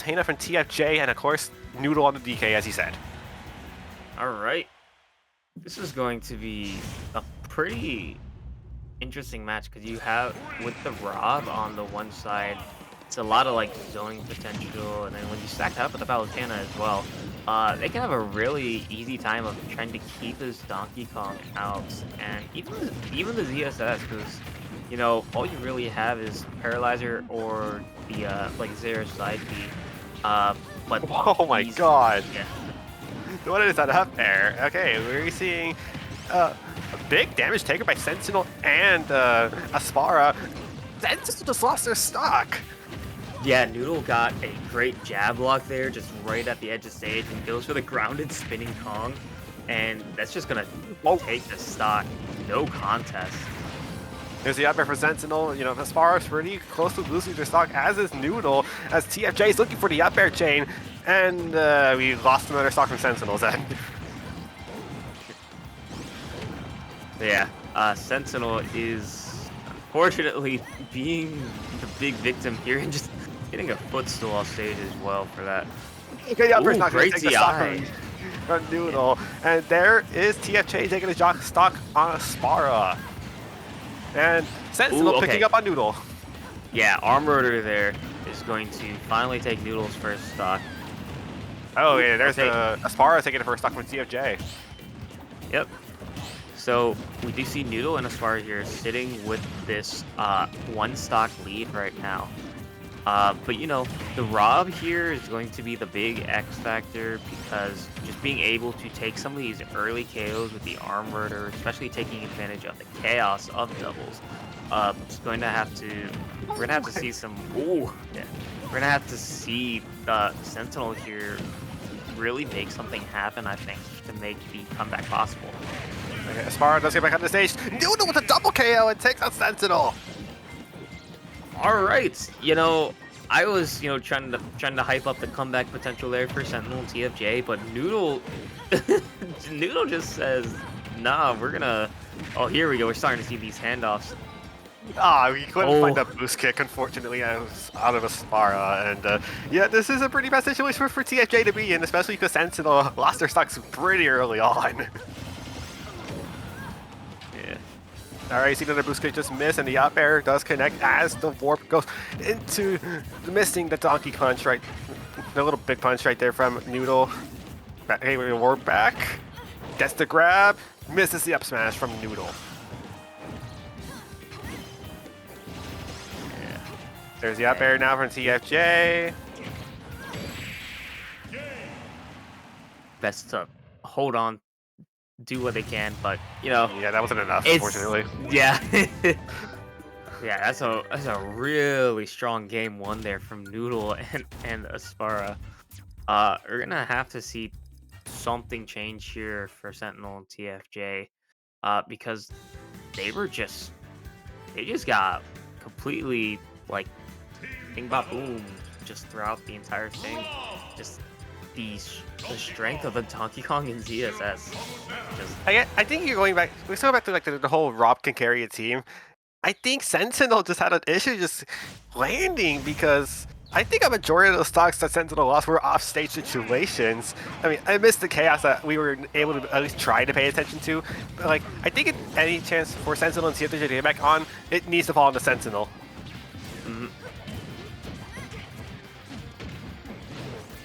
Palutena from TFJ, and of course, Noodle on the DK, as he said. All right. This is going to be a pretty interesting match because you have with the Rob on the one side, it's a lot of like zoning potential, and then when you stack that up with the Palutena as well, they can have a really easy time of trying to keep this Donkey Kong out, and even the ZSS because all you really have is Paralyzer or the like Zero side B, but Oh my these god! yeah. What is that up there? Okay, we're seeing a big damage taken by Sentinel and Aspara. Sentinel just lost their stock. Yeah, Noodle got a great jab block there, just right at the edge of stage, and goes for the grounded spinning Kong, and that's just gonna take the stock, no contest. There's the up air for Sentinel. Aspara's pretty close to losing their stock, as is Noodle, as TFJ is looking for the up air chain, and we lost another stock from Sentinel's end. Yeah, Sentinel is unfortunately being the big victim here and just getting a footstool off stage as well for that. Okay, up air's not going great to take the stock DI. from Noodle, and there is TFJ taking a stock on Aspara. And Sentinel picking up on Noodle. Yeah, Arm Rotor there is going to finally take Noodle's first stock. Oh, yeah, there's Aspara taking the first stock from TFJ. Yep. So we do see Noodle and Aspara here sitting with this one stock lead right now. But the Rob here is going to be the big X factor because just being able to take some of these early KOs with the Arm Rotor, especially taking advantage of the chaos of doubles, it's going to have to. We're gonna have to see some. Ooh, yeah. We're gonna have to see the Sentinel here really make something happen. I think to make the comeback possible. Okay, Aspara does get back on the stage. Noodle with a double KO and takes out Sentinel. All right, I was trying to hype up the comeback potential there for Sentinel and TFJ, but Noodle Noodle just says, "Nah, we're gonna." Oh, here we go. We're starting to see these handoffs. We couldn't find that boost kick, unfortunately. I was out of Aspara, and yeah, this is a pretty bad situation for TFJ to be in, especially because Sentinel lost their stocks pretty early on. Alright, see another boost kick just miss, and the up air does connect as the warp goes into missing the donkey punch right, the little big punch right there from Noodle. Hey, we warp back, gets the grab, misses the up smash from Noodle. Yeah. There's the up air now from TFJ. Best to hold on, do what they can, but yeah, that wasn't enough, unfortunately. Yeah. Yeah, that's a really strong game one there from Noodle and Aspara. We're gonna have to see something change here for Sentinel and TFJ, because they just got completely like bing bop boom just throughout the entire thing. Just the strength of the Donkey Kong and ZSS. I think you're going back. Let's go back to like the whole Rob can carry a team. I think Sentinel just had an issue just landing because I think a majority of the stocks that Sentinel lost were off-stage situations. I mean, I missed the chaos that we were able to at least try to pay attention to. But like, I think any chance for Sentinel and TFJ to get back on, it needs to fall on the Sentinel.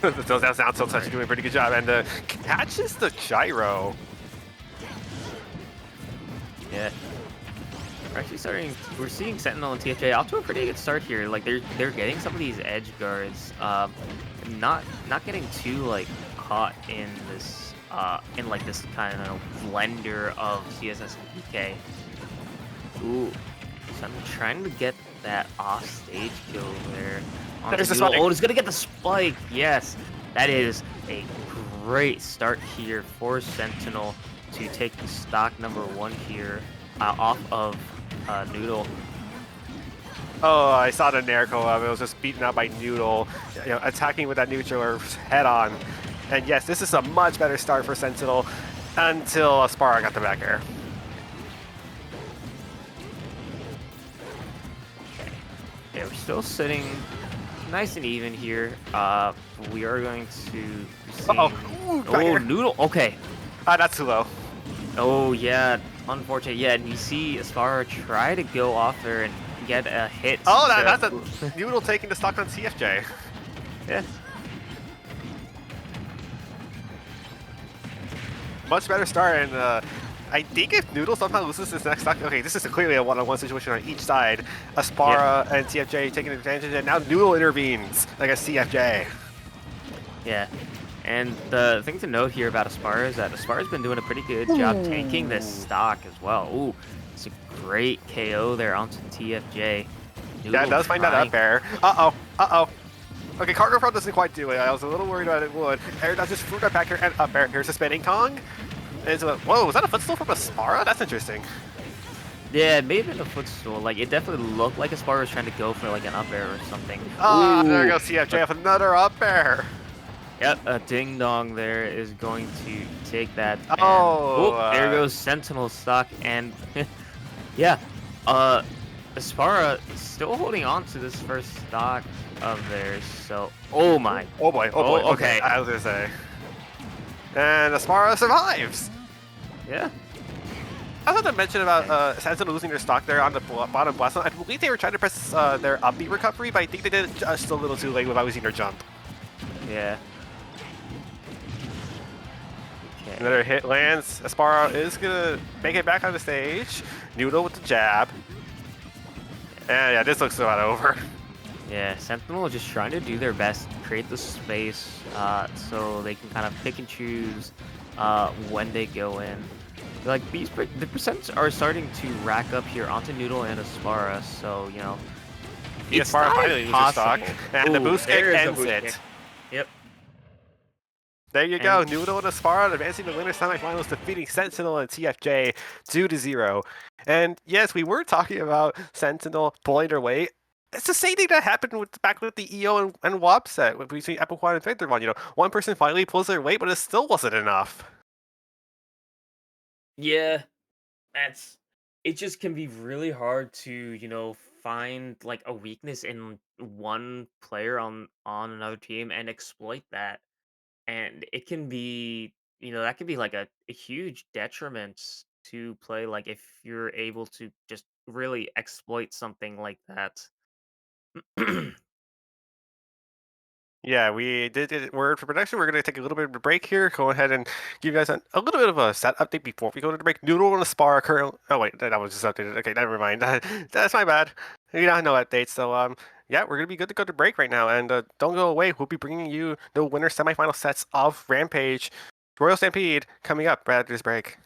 Those down tilt touch doing a pretty good job, and catches the gyro. Yeah. We're seeing Sentinel and TFJ off to a pretty good start here. Like they're getting some of these edge guards, not getting too like caught in this in like this kind of blender of CSS and PK. Ooh, so I'm trying to get that off stage kill there. There's the spike. Oh, it's gonna get the spike. Yes, that is a great start here for Sentinel to take the stock number one here off of Noodle. Oh, I saw the Nair co-op. It was just beaten out by Noodle, attacking with that neutral head on. And yes, this is a much better start for Sentinel until Aspara got the back air. Yeah, we're still sitting nice and even here. We are going to Uh-oh. see. Ooh, back Oh, air. Noodle. Okay. Ah, that's too low. Oh yeah, unfortunate. Yeah, and you see Aspara try to go off there and get a hit Oh, to. that's a Noodle taking the stock on CFJ. Yeah. Much better start, and I think if Noodle somehow loses this next stock, okay, this is clearly a one-on-one situation on each side. Yep. Aspara and CFJ taking advantage, and now Noodle intervenes against CFJ. Yeah. And the thing to note here about Aspara is that Aspara's been doing a pretty good job taking this Ooh. stock as well. Ooh, it's a great KO there onto TFJ. Yeah, it Noodle does find that trying. up air. Uh-oh, uh-oh. Okay, cargo pro doesn't quite do it. I was a little worried about it would. Air does just fruit back here and up air. Here's a spinning tongue. Whoa, was that a footstool from Aspara? That's interesting. Yeah, it may have been a footstool. Like, it definitely looked like Aspara was trying to go for, like, an up air or something. Ah, there Ooh. goes CFJ with another up air. Yep, a ding dong there is going to take that, and Oh, oh, there goes Sentinel stock, and yeah, uh, Aspara still holding on to this first stock of theirs. So, oh my, oh boy, oh boy. oh Okay, okay, I was gonna say. And Aspara survives. yeah, I was going to mention about and Sentinel losing their stock there on the bottom blast zone. I believe they were trying to press their upbeat recovery, but I think they did it just a little too late without using their jump. yeah, okay, Another hit lands. Aspara is going to make it back on the stage. Noodle with the jab. And yeah, this looks about over. yeah. Sentinel just trying to do their best, create the space, so they can kind of pick and choose, when they go in. Like the percents are starting to rack up here onto Noodle and Aspara, so you know The it's Aspara not finally loses stock. impossible. And the Ooh, boost kick there is a ends boost it. kick. Yep, There you and go. Noodle and Aspara advancing to winner semifinals, defeating Sentinel and TFJ 2-0. And yes, we were talking about Sentinel pulling their weight. It's the same thing that happened back with the EO and WOP set between Epiquan and Victor one. You know, one person finally pulls their weight, but it still wasn't enough. yeah, that's it. Just can be really hard to find like a weakness in one player on another team and exploit that, and it can be that can be like a huge detriment to play. Like if you're able to just really exploit something like that. Yeah, we did it. Word for production. We're going to take a little bit of a break here. Go ahead and give you guys a little bit of a set update before we go to the break. Noodle and Aspara currently. Oh wait, that was just updated. Okay, never mind. That's my bad. You don't know updates. So yeah, we're gonna be good to go to break right now. And don't go away. We'll be bringing you the winner semifinal sets of Rampage, Royal Stampede coming up right after this break.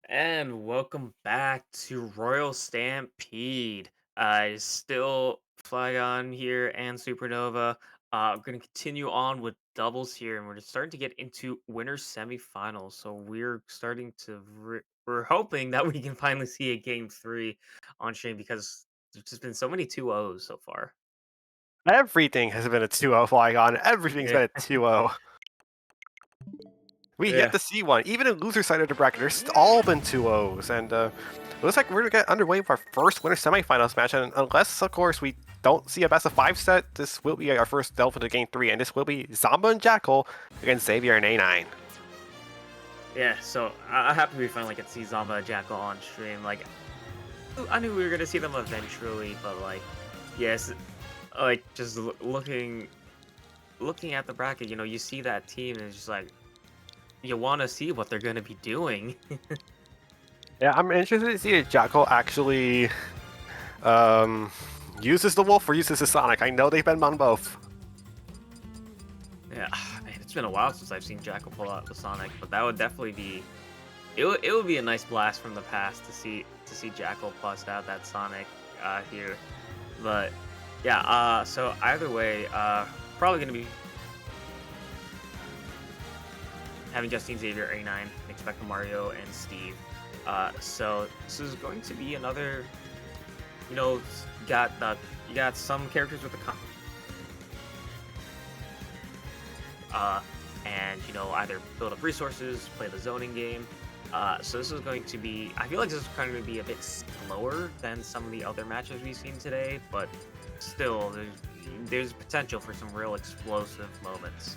And welcome back to Royal Stampede. It's still Flygon here and Supernova. I'm going to continue on with doubles here, and we're starting to get into winter semifinals. So we're starting to, we're hoping that we can finally see a game three on stream because there's just been so many 2-0s so far. Everything has been a 2-0 Flygon. Everything's Yeah. been a 2-0. We yet Yeah. to see one. Even in loser side of the bracket, there's all been 2-0s. And it looks like we're going to get underway with our first winter semifinals match. And unless, of course, we don't see a best of 5 set, this will be our first delve into game 3. And this will be Zamba and Jackal against Xavier and A9. Yeah, so I'm happy we finally get to see Zamba and Jackal on stream. Like, I knew we were gonna see them eventually, but like, yes, like just looking at the bracket, you see that team and it's just like you want to see what they're gonna be doing. Yeah, I'm interested to see if Jackal actually um, uses the Wolf or uses the Sonic. I know they've been on both. Yeah, man, it's been a while since I've seen Jackal pull out the Sonic, but that would definitely be it would be a nice blast from the past to see Jackal bust out that Sonic here. But yeah, so either way, probably gonna be having Justine, Xavier, A9, expect Mario, and Steve. So this is going to be another, you know, you got some characters with the and either build up resources, play the zoning game. So this is going to be. I feel like this is going to be a bit slower than some of the other matches we've seen today, but still, there's potential for some real explosive moments.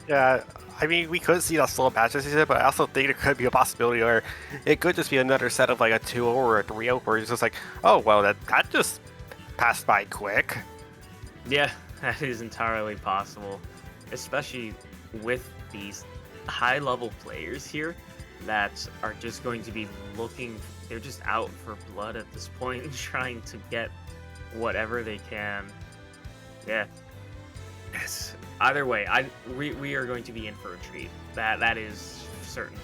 Yeah, I mean, we could see that slow patches, but I also think there could be a possibility where it could just be another set of like a 2-0 or a 3-0 where it's just like, oh, well, that just passed by quick. Yeah, that is entirely possible, especially with these high-level players here that are just going to be looking. They're just out for blood at this point, trying to get whatever they can. Yeah. Yes. Either way, we are going to be in for a treat. That is certain.